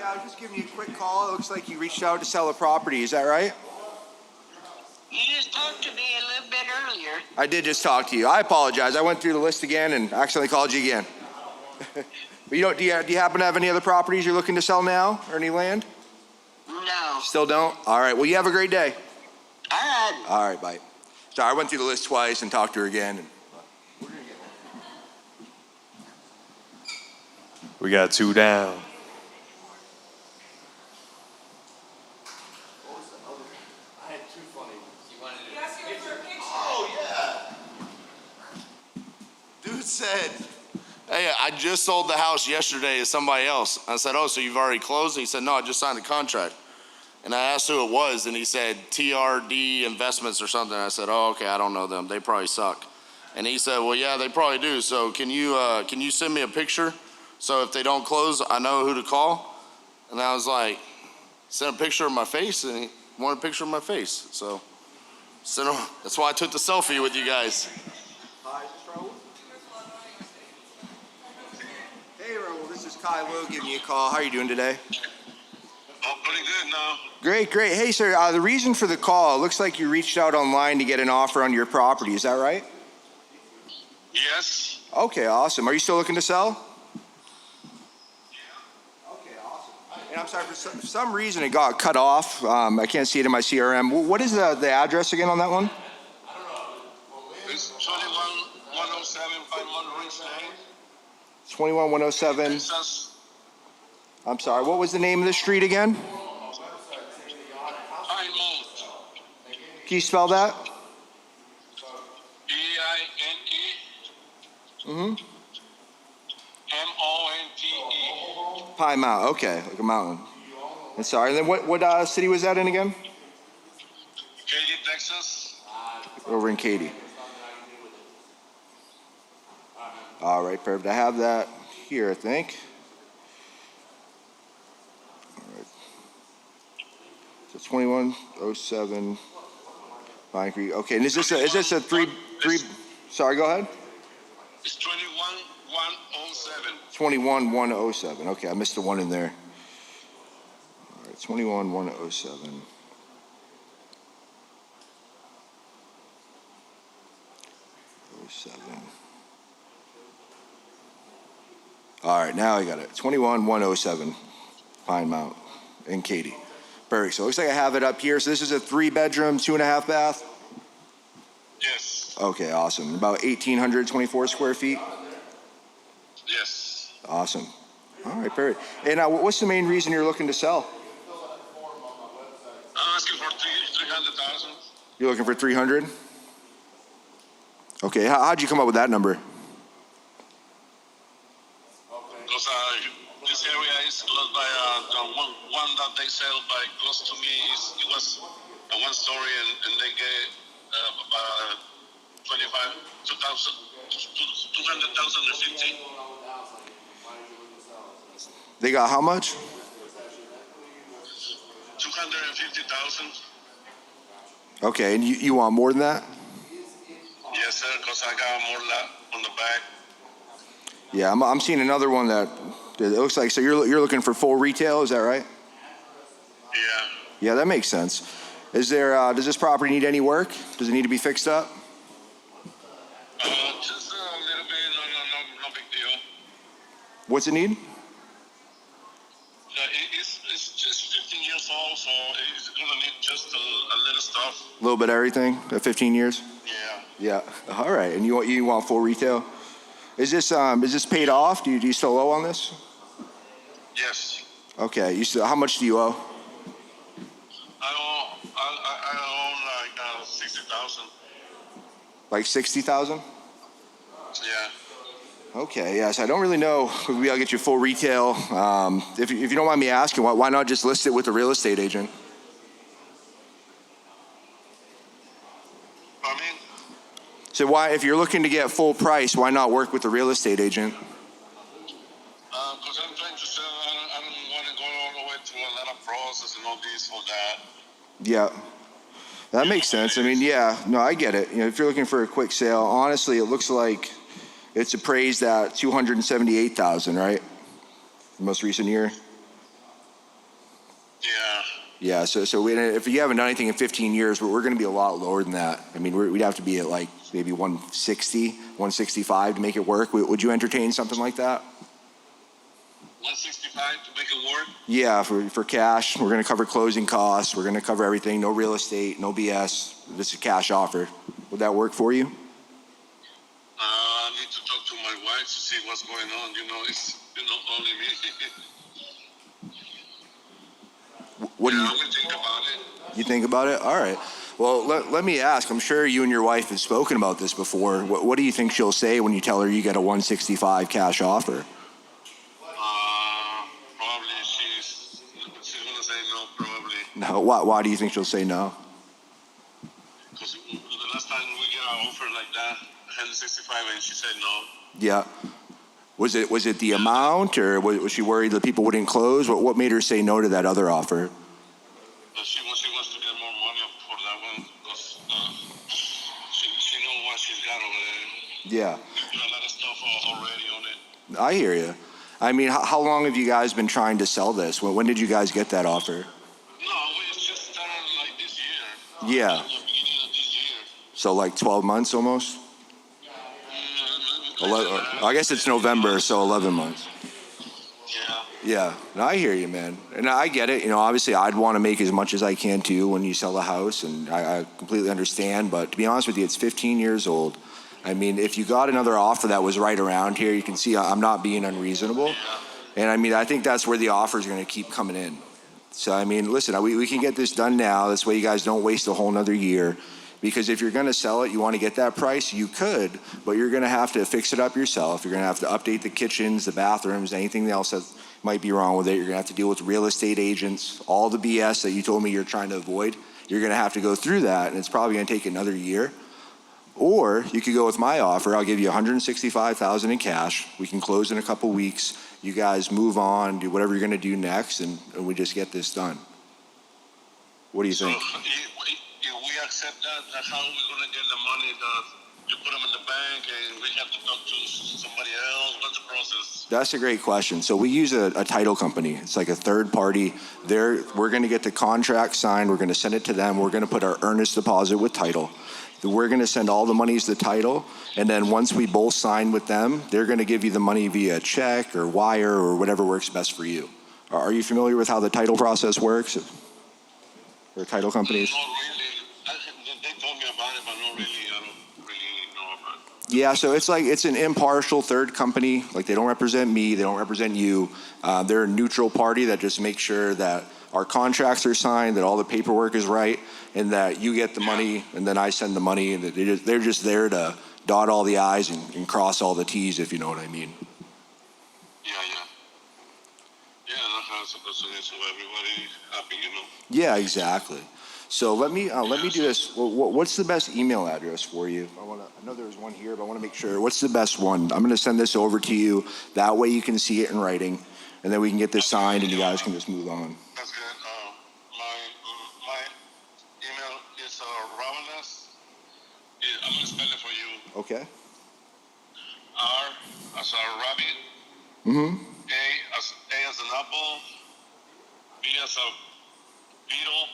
I was just giving you a quick call. It looks like you reached out to sell a property. Is that right? You just talked to me a little bit earlier. I did just talk to you. I apologize. I went through the list again and accidentally called you again. But do you happen to have any other properties you're looking to sell now or any land? No. Still don't? All right. Well, you have a great day. All right. All right. Bye. Sorry, I went through the list twice and talked to her again. We got 2 down. I had 2 funny ones. You wanted to... Oh, yeah. Dude said, hey, I just sold the house yesterday to somebody else. I said, oh, so you've already closed? And he said, no, I just signed a contract. And I asked who it was, and he said TRD Investments or something. I said, oh, okay, I don't know them. They probably suck. And he said, well, yeah, they probably do. So can you send me a picture? So if they don't close, I know who to call. And I was like, send a picture of my face, and he wanted a picture of my face. So that's why I took the selfie with you guys. Hi, is this Raul? Hey, Raul, this is Logue giving you a call. How are you doing today? Oh, pretty good now. Great, great. Hey, sir, the reason for the call, it looks like you reached out online to get an offer on your property. Is that right? Yes. Okay, awesome. Are you still looking to sell? Okay, awesome. And I'm sorry, for some reason it got cut off. I can't see it in my CRM. What is the address again on that one? It's 21107 Piedmont Ridge Lane. 21107. Texas. I'm sorry, what was the name of the street again? Piedmont. Can you spell that? Pinemonte. Pine Mountain, okay, like a mountain. I'm sorry, and then what city was that in again? Katy, Texas. Over in Katy. All right, perfect. I have that here, I think. All right. So 2107 Pine Creek. Okay, and is this a three? Sorry, go ahead. It's 21107. 21107. Okay, I missed the one in there. All right, 21107. All right, now I got it. 21107 Pine Mount in Katy. Perfect. So it looks like I have it up here. So this is a 3-bedroom, 2.5 bath. Yes. Okay, awesome. About 1,824 square feet. Yes. Awesome. All right, perfect. And what's the main reason you're looking to sell? I'm asking for 300,000. You're looking for 300? Okay, how'd you come up with that number? Because this area is close by the one that they sell by close to me. It was a 1-story, and they get about 200,050. They got how much? 250,000. Okay, and you want more than that? Yes, sir, because I got more lot on the back. Yeah, I'm seeing another one that it looks like. So you're looking for full retail, is that right? Yeah. Yeah, that makes sense. Is there? Does this property need any work? Does it need to be fixed up? Just a little bit. No big deal. What's it need? It's just 15 years old, so it's gonna need just a little stuff. A little bit of everything. 15 years. Yeah. Yeah. All right. And you want full retail? Is this paid off? Do you still owe on this? Yes. Okay. How much do you owe? I own like 60,000. Like 60,000? Yeah. Okay. Yes. I don't really know. Maybe I'll get you full retail. If you don't mind me asking, why not just list it with a real estate agent? So why, if you're looking to get full price, why not work with a real estate agent? Because I'm trying to sell. I don't want to go all the way through a lot of process and all this or that. Yeah, that makes sense. I mean, yeah, no, I get it. If you're looking for a quick sale, honestly, it looks like it's appraised at $278,000, right? The most recent year. Yeah, if you haven't done anything in 15 years, we're going to be a lot lower than that. I mean, we'd have to be at like maybe 160, 165 to make it work. Would you entertain something like that? 165 to make it work. Yeah, for cash, we're going to cover closing costs. We're going to cover everything. No real estate, no BS. This is a cash offer. Would that work for you? I need to talk to my wife to see what's going on. It's only me. What do I you will think about it. You think about it? All right. Well, let me ask. I'm sure you and your wife have spoken about this before. What do you think she'll say when you tell her you get a 165 cash offer? Probably she's gonna say no. Probably No. Why do you think she'll say no? because the last time we get an offer like that, 165, and she said no. Yeah. Was it the amount, or was she worried that people wouldn't close? What made her say no to that other offer? But she wants to get more money for that one because she knows what she's got over there. Yeah. There's a lot of stuff already on it. I hear you. I mean, how long have you guys been trying to sell this? When did you guys get that offer? No, we just started like this year. Yeah. At the beginning of this year. So like 12 months almost? 11, I guess it's November, so 11 months. Yeah, no, I hear you, man. And I get it. Obviously I'd want to make as much as I can too when you sell a house, and I completely understand. But to be honest with you, it's 15 years old. I mean, if you got another offer that was right around here, you can see I'm not being unreasonable. And I mean, I think that's where the offers are going to keep coming in. So, I mean, listen, we can get this done now. This way you guys don't waste a whole nother year. Because if you're going to sell it, you want to get that price, you could, but you're going to have to fix it up yourself. You're going to have to update the kitchens, the bathrooms, anything else that might be wrong with it. You're going to have to deal with real estate agents, all the BS that you told me you're trying to avoid. You're going to have to go through that, and it's probably going to take another year. Or you could go with my offer. I'll give you $165,000 in cash. We can close in a couple weeks. You guys move on, do whatever you're going to do next, and we just get this done. What do you think? So if we accept that, how are we going to get the money that you put them in the bank and we have to talk to somebody else? What's the process? That's a great question. So we use a title company. It's like a third party. We're going to get the contract signed. We're going to send it to them. We're going to put our earnest deposit with title. We're going to send all the monies to title. And then once we both sign with them, they're going to give you the money via check or wire or whatever works best for you. Are you familiar with how the title process works? Or title companies? Not really. They told me about it, but not really. I don't really know about it. Yeah, so it's an impartial third company. Like, they don't represent me, they don't represent you. They're a neutral party that just makes sure that our contracts are signed, that all the paperwork is right, and that you get the money, and then I send the money, and that they're just there to dot all the I's and cross all the T's, if you know what I mean. Yeah, that's how it's supposed to be, so everybody happy, Yeah, exactly. So let me do this. What's the best email address for you? I know there's one here, but I want to make sure. What's the best one? I'm going to send this over to you. That way you can see it in writing, and then we can get this signed, and you guys can just move on. That's good. My email is Ravenous. I'm going to spell it for you. Okay. R as a rabbit. Mm-hmm. A as an apple. B as a beetle.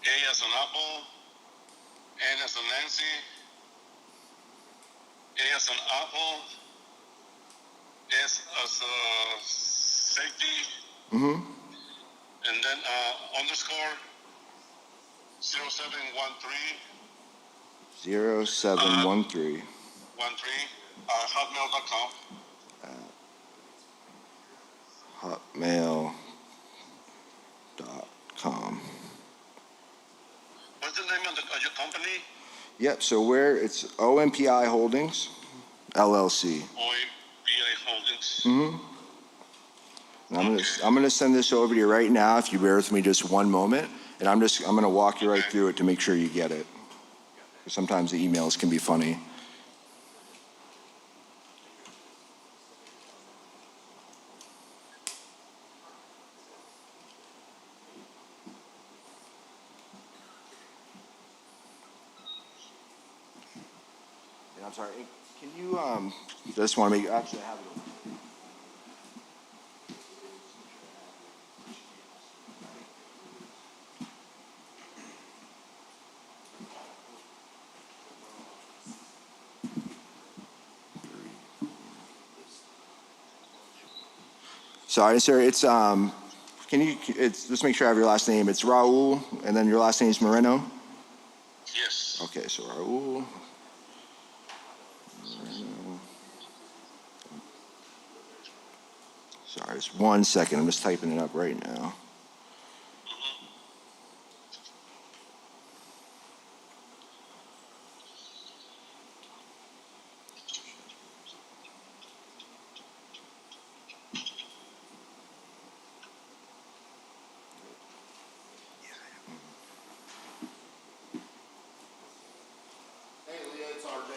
A as an apple. N as a Nancy. A as an apple. S as a safety. Mm-hmm. And then underscore 0713. 0713. 13 hotmail.com. Hotmail.com. What's the name of your company? Yep, so it's OMPI Holdings, LLC. OABI Holdings. Mm-hmm. And I'm gonna send this over to you right now, if you bear with me just one moment, and I'm gonna walk you right through it to make sure you get it. Sometimes the emails can be funny. And I'm sorry, can you, just want to make, actually I have it over. Sorry, sir. It's just make sure I have your last name. It's Raul, and then your last name is Moreno. Yes. Okay, so Raul. Moreno. Sorry, it's 1 second. I'm just typing it up right now. Hey, Leah, it's RJ.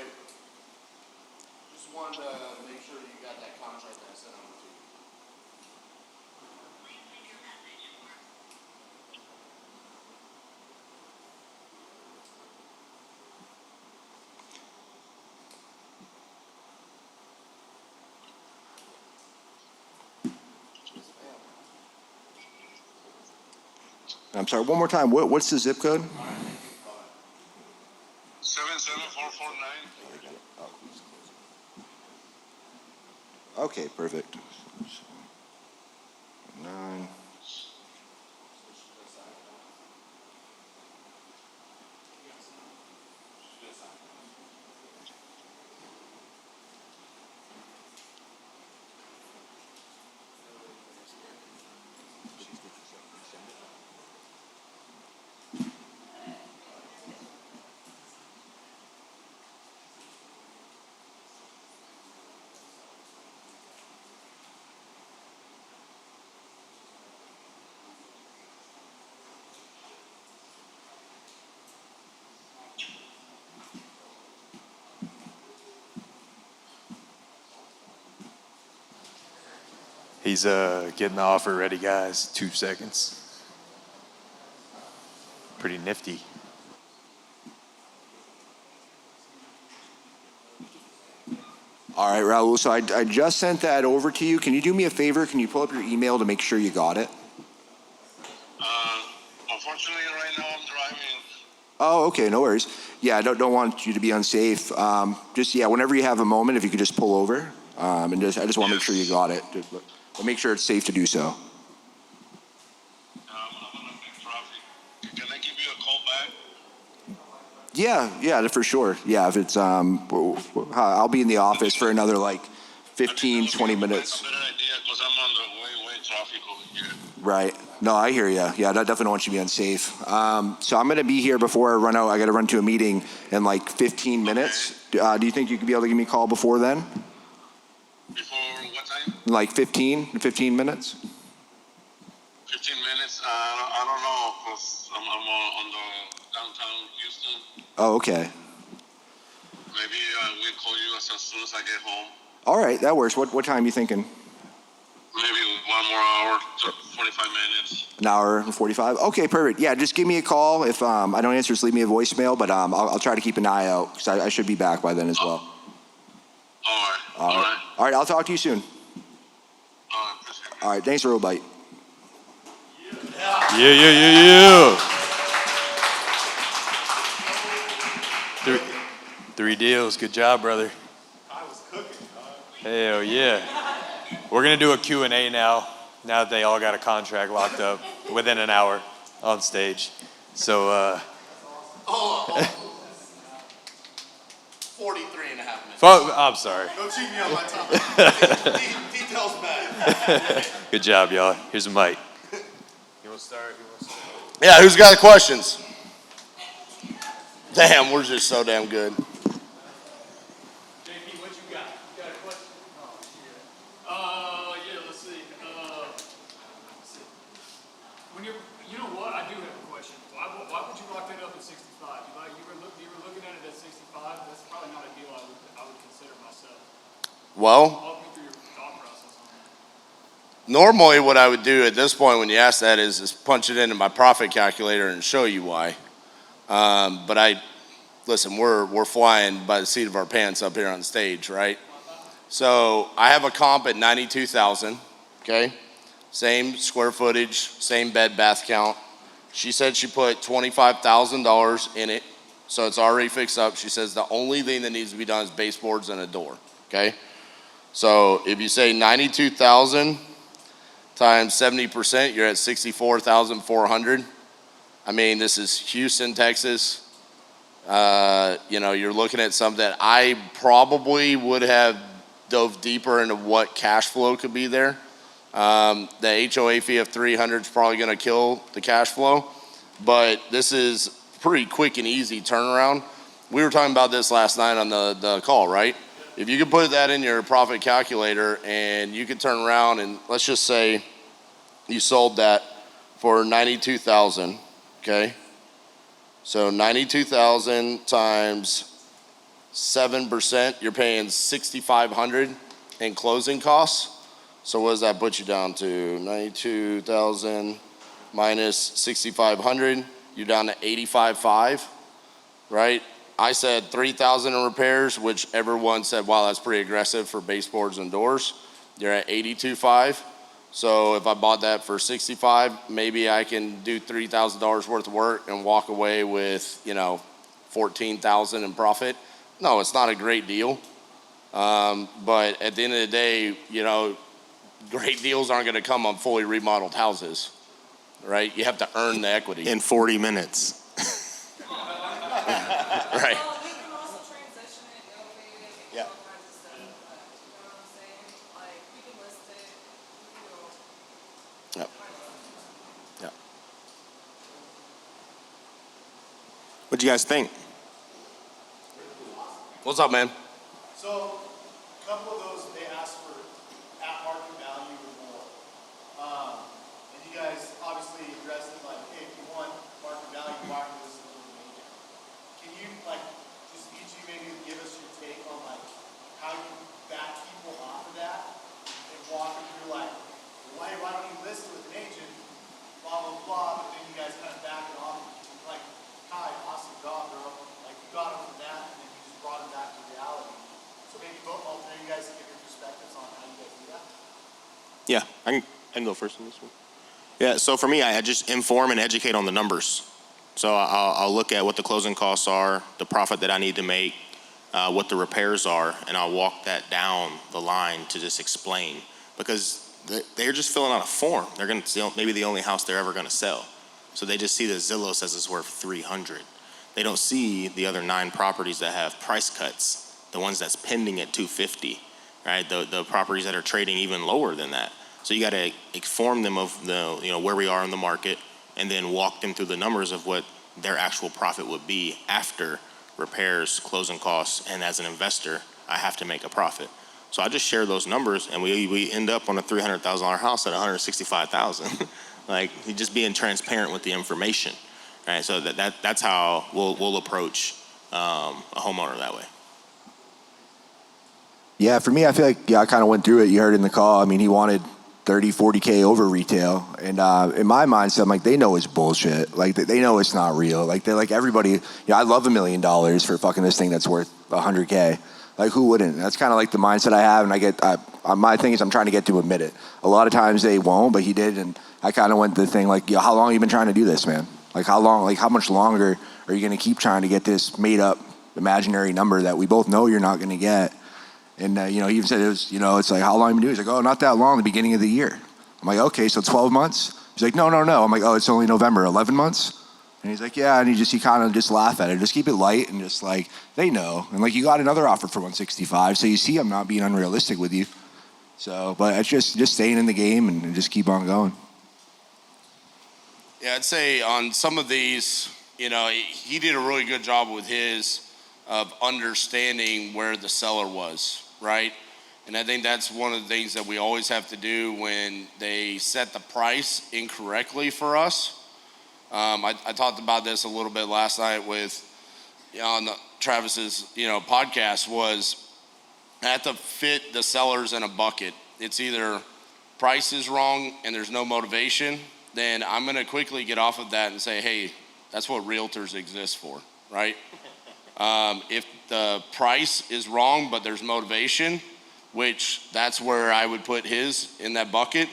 Just wanted to make sure you got that contract I sent over to you. I'm sorry. One more time. What's the zip code? 77449. Okay, perfect. 9. He's getting the offer ready, guys. 2 seconds. Pretty nifty. All right, Raul. So I just sent that over to you. Can you do me a favor? Can you pull up your email to make sure you got it? Unfortunately, right now I'm driving. Oh, okay. No worries. Yeah, I don't want you to be unsafe. Just, yeah, whenever you have a moment, if you could just pull over. I just want to make sure you got it. But make sure it's safe to do so. I'm on a big traffic. Can I give you a call back? Yeah, for sure. Yeah, if it's, I'll be in the office for another like 15, 20 minutes. A better idea because I'm on the way traffic over here. Right. No, I hear you. Yeah, I definitely don't want you to be unsafe. So I'm going to be here before I run out. I got to run to a meeting in like 15 minutes. Do you think you could be able to give me a call before then? Before what time? Like 15 minutes? 15 minutes? I don't know because I'm on the downtown Houston. Oh, okay. Maybe we'll call you as soon as I get home. All right, that works. What time are you thinking? Maybe 1 more hour, 45 minutes. An hour and 45? Okay, perfect. Yeah, just give me a call. If I don't answer, just leave me a voicemail, but I'll try to keep an eye out because I should be back by then as well. All right. All right, I'll talk to you soon. Appreciate it. All right, thanks, Earl Bite. Yeah. Three deals. Good job, brother. I was cooking. Hell yeah. We're going to do a Q&A now that they all got a contract locked up within an hour on stage. So, 43 and a half minutes. I'm sorry. Don't cheat me on my time. Details matter. Good job, y'all. Here's a mic. You want to start? Yeah, who's got questions? Damn, we're just so damn good. JP, what you got? You got a question? Yeah, let's see. When you know what? I do have a question. Why would you lock that up at 65? You were looking at it at 65. That's probably not a deal I would consider myself. Well, Walk me through your thought process on that. normally what I would do at this point when you ask that is punch it into my profit calculator and show you why. But listen, we're flying by the seat of our pants up here on stage, right? So I have a comp at 92,000, okay? Same square footage, same bed bath count. She said she put $25,000 in it, so it's already fixed up. She says the only thing that needs to be done is baseboards and a door, okay? So if you say 92,000 times 70%, you're at 64,400. I mean, this is Houston, Texas. You're looking at something that I probably would have dove deeper into what cash flow could be there. The HOA fee of 300 is probably going to kill the cash flow, but this is pretty quick and easy turnaround. We were talking about this last night on the call, right? If you could put that in your profit calculator and you could turn around and let's just say you sold that for 92,000, okay? So 92,000 times 7%, you're paying 6,500 in closing costs. So what does that put you down to? 92,000 minus 6,500, you're down to 85.5, right? I said 3,000 in repairs, which everyone said, wow, that's pretty aggressive for baseboards and doors. You're at 82.5. So if I bought that for 65, maybe I can do $3,000 worth of work and walk away with, 14,000 in profit. No, it's not a great deal. But at the end of the day, great deals aren't going to come on fully remodeled houses, right? You have to earn the equity. In 40 minutes. Right. Well, we can also transition it, elevate it, and Yeah. all kinds of stuff. You know what I'm saying? Like, we can list it, Yep. Yep. What do you guys think? What's up, man? So, a couple of those, they asked for at market value or more. And you guys obviously addressed it like, hey, if you want market value, why are you listening to the media? Can you, just each of you maybe give us your take on, how you back people off of that and walk them through, why don't you listen with an agent, blah, blah, blah, but then you guys kind of back it off. Like, Kai, awesome job, bro. You got them from that, and then you just brought them back to reality. So maybe both, all three of you guys give your perspectives on how you guys do that. Yeah, I can go first on this one. Yeah, so for me, I just inform and educate on the numbers. So I'll look at what the closing costs are, the profit that I need to make, what the repairs are, and I'll walk that down the line to just explain. Because they're just filling out a form. They're going to maybe the only house they're ever going to sell. So they just see that Zillow says it's worth 300. They don't see the other 9 properties that have price cuts, the ones that's pending at 250, right? The properties that are trading even lower than that. So you got to inform them of where we are in the market, and then walk them through the numbers of what their actual profit would be after repairs, closing costs, and as an investor, I have to make a profit. So I just share those numbers, and we end up on a $300,000 house at $165,000. You're just being transparent with the information, right? So that's how we'll approach a homeowner that way. Yeah, for me, I feel like, I kind of went through it. You heard in the call. I mean, he wanted 30, 40K over retail. And in my mindset, I'm like, they know it's bullshit. They know it's not real. They're like, everybody, I love $1 million for fucking this thing that's worth 100K. Who wouldn't? That's kind of the mindset I have. And my thing is I'm trying to get to admit it. A lot of times they won't, but he did. And I kind of went to the thing how long have you been trying to do this, man? How much longer are you going to keep trying to get this made up imaginary number that we both know you're not going to get? And, he even said it was, it's how long have you been doing? He's like, oh, not that long, the beginning of the year. I'm like, okay, so 12 months? He's like, no. I'm like, oh, it's only November, 11 months? And he's like, yeah, and he kind of just laugh at it. Just keep it light and just they know. And you got another offer for 165, so you see I'm not being unrealistic with you. So, but it's just staying in the game and just keep on going. Yeah, I'd say on some of these, he did a really good job with of understanding where the seller was, right? And I think that's one of the things that we always have to do when they set the price incorrectly for us. I talked about this a little bit last night with on Travis's podcast. Was I have to fit the sellers in a bucket. It's either price is wrong and there's no motivation, then I'm going to quickly get off of that and say, hey, that's what realtors exist for, right? If the price is wrong but there's motivation, which that's where I would put his in that bucket,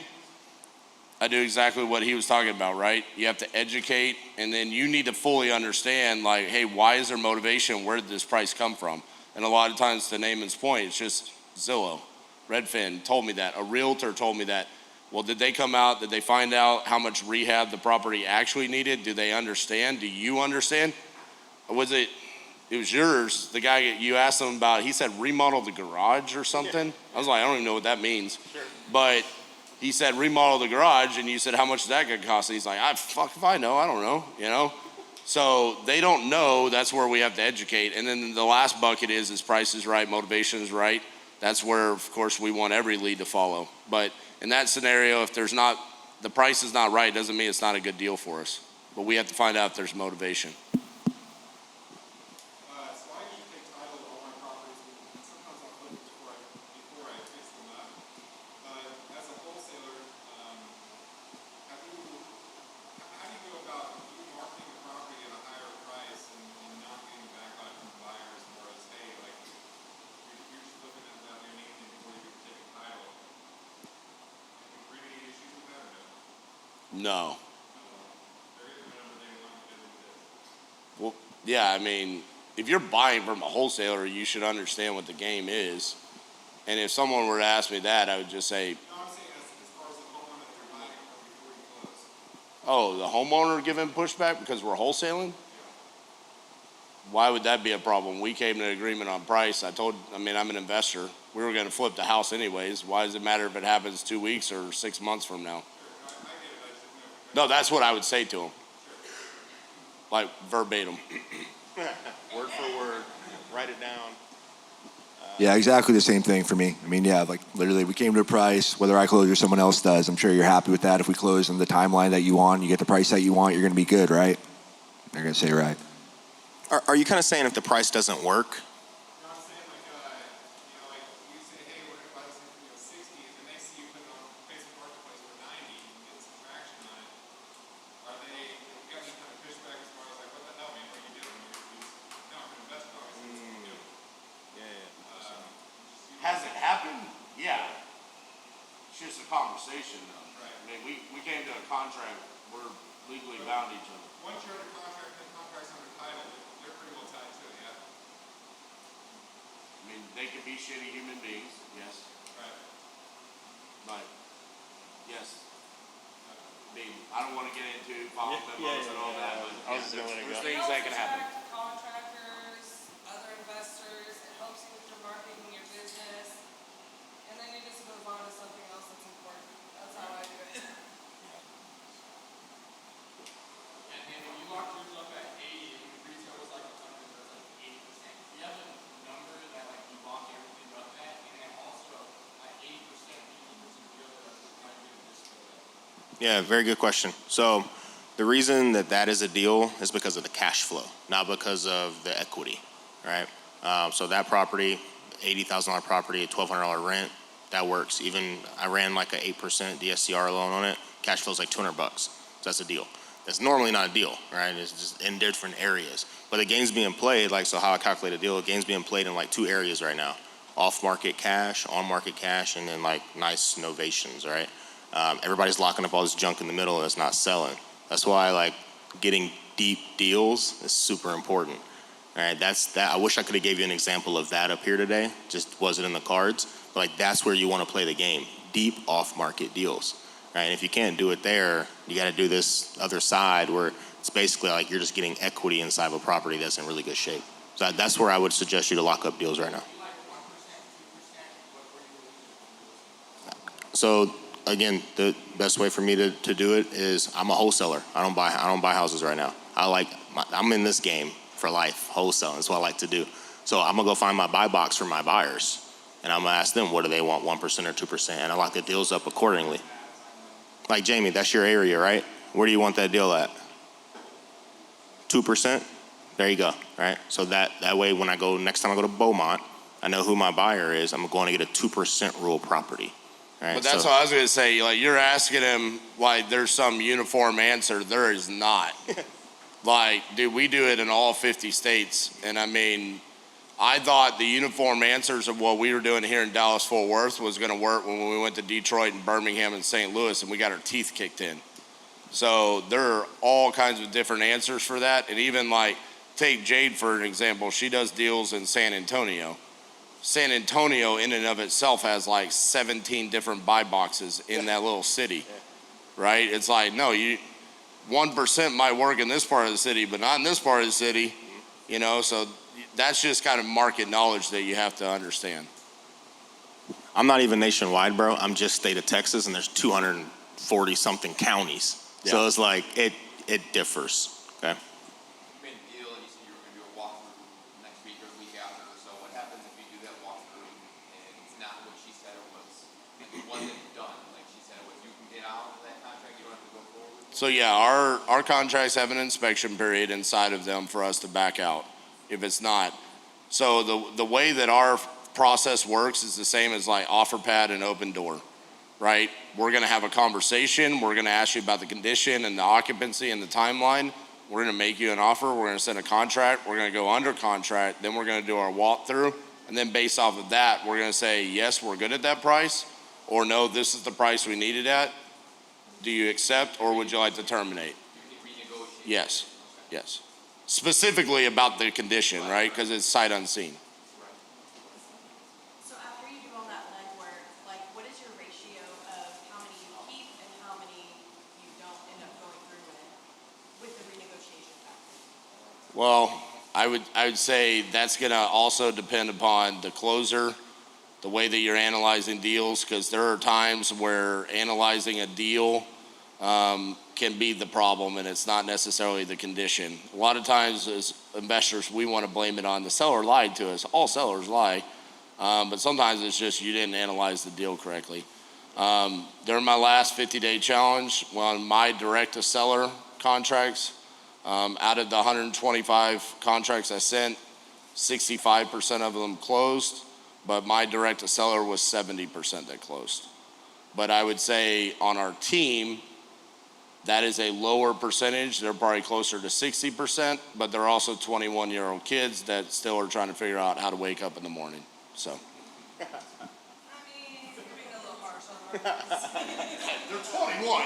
I do exactly what he was talking about, right? You have to educate, and then you need to fully understand, hey, why is there motivation? Where did this price come from? And a lot of times, to Naaman's point, it's just Zillow, Redfin told me that, a realtor told me that. Well, did they come out? Did they find out how much rehab the property actually needed? Do they understand? Do you understand? Or was it was yours, the guy you asked him about, he said remodel the garage or something? I was like, I don't even know what that means. Sure. But he said remodel the garage, and you said, how much is that gonna cost? And he's like, fuck if I know, I don't know, you know? So they don't know, that's where we have to educate. And then the last bucket is price is right, motivation is right. That's where, of course, we want every lead to follow. But in that scenario, if the price is not right, doesn't mean it's not a good deal for us. But we have to find out if there's motivation. No. Well, yeah, I mean, if you're buying from a wholesaler, you should understand what the game is. And if someone were to ask me that, I would just say, oh, the homeowner giving pushback because we're wholesaling? Why would that be a problem? We came to an agreement on price. I'm an investor. We were going to flip the house anyways. Why does it matter if it happens 2 weeks or 6 months from now? No, that's what I would say to him. Like verbatim. Word for word, write it down. Yeah, exactly the same thing for me. I mean, yeah, like literally we came to a price, whether I close or someone else does. I'm sure you're happy with that. If we close in the timeline that you want, you get the price that you want, you're going to be good, right? They're going to say right. Are you kind of saying if the price doesn't work? Has it happened? Yeah. It's just a conversation though. Right. I mean, we came to a contract, we're legally bound to each other. Once you're in a contract and the contract's under title, they're pretty well tied to it, yeah. I mean, they could be shitty human beings, yes. Right. But, yes. I mean, I don't want to get into follow memos and all that, but there's things that can happen. Contractors, other investors, it helps you with your marketing, your business, and then you just move on to something else that's important. That's how I do it. And when you locked yours up at 80, and retail was like 100, so it's like 80%. Do you have a number that like you lock everything up at, and then also at 80%, you can deal with how you do this. Yeah, very good question. So the reason that is a deal is because of the cash flow, not because of the equity, right? So that property, $80,000 property, $1,200 rent, that works. Even I ran like an 8% DSCR loan on it. Cash flow's like $200. So that's a deal. That's normally not a deal, right? It's just in different areas. But the game's being played, like, so how I calculate a deal, the game's being played in like 2 areas right now. Off-market cash, on-market cash, and then like nice novations, right? Everybody's locking up all this junk in the middle and it's not selling. That's why like getting deep deals is super important. All right, that's that. I wish I could have gave you an example of that up here today. Just wasn't in the cards. But like that's where you want to play the game. Deep off-market deals. Right? And if you can't do it there, you got to do this other side where it's basically like you're just getting equity inside of a property that's in really good shape. So that's where I would suggest you to lock up deals right now. So again, the best way for me to do it is I'm a wholesaler. I don't buy houses right now. I'm in this game for life, wholesaling. That's what I like to do. So I'm gonna go find my buy box for my buyers, and I'm gonna ask them what do they want, 1% or 2%, and I lock the deals up accordingly. Like Jamie, that's your area, right? Where do you want that deal at? 2%. There you go. Right. So that way, when I go next time I go to Beaumont, I know who my buyer is. I'm going to get a 2% rural property. Right, but that's what I was going to say. Like, you're asking him like there's some uniform answer. There is not. Like, dude, we do it in all 50 states. And I mean, I thought the uniform answers of what we were doing here in Dallas-Fort Worth was going to work when we went to Detroit and Birmingham and St. Louis and we got our teeth kicked in. So there are all kinds of different answers for that. And even like, take Jade for an example. She does deals in San Antonio. San Antonio in and of itself has like 17 different buy boxes in that little city, right? It's like, no, 1% might work in this part of the city, but not in this part of the city, you know? So that's just kind of market knowledge that you have to understand. I'm not even nationwide, bro. I'm just state of Texas, and there's 240 something counties. So Yeah. it's like it differs. Okay. You made a deal and you said you were gonna do a walkthrough next week or the week after. So what happens if you do that walkthrough and it's not what she said it was? Like it wasn't done like she said it was. You can get out of that contract. You don't have to go forward. So yeah, our contracts have an inspection period inside of them for us to back out if it's not. So the way that our process works is the same as like offer pad and open door, right? We're gonna have a conversation. We're gonna ask you about the condition and the occupancy and the timeline. We're gonna make you an offer. We're gonna send a contract. We're gonna go under contract. Then we're gonna do our walkthrough. And then based off of that, we're gonna say, yes, we're good at that price, or no, this is the price we need it at. Do you accept, or would you like to terminate? You can renegotiate. Yes, yes. Specifically about the condition, right? Because it's sight unseen. So after you do all that legwork, like what is your ratio of how many you keep and how many you don't end up going through with the renegotiation factor? Well, I would say that's gonna also depend upon the closer, the way that you're analyzing deals, because there are times where analyzing a deal can be the problem, and it's not necessarily the condition. A lot of times as investors, we want to blame it on the seller lied to us. All sellers lie, but sometimes it's just you didn't analyze the deal correctly. During my last 50-day challenge, on my direct-to-seller contracts, out of the 125 contracts I sent, 65% of them closed, but my direct-to-seller was 70% that closed. But I would say on our team, that is a lower percentage. They're probably closer to 60%, but they're also 21-year-old kids that still are trying to figure out how to wake up in the morning. So. I mean, you're being a little harsh on our They're 21.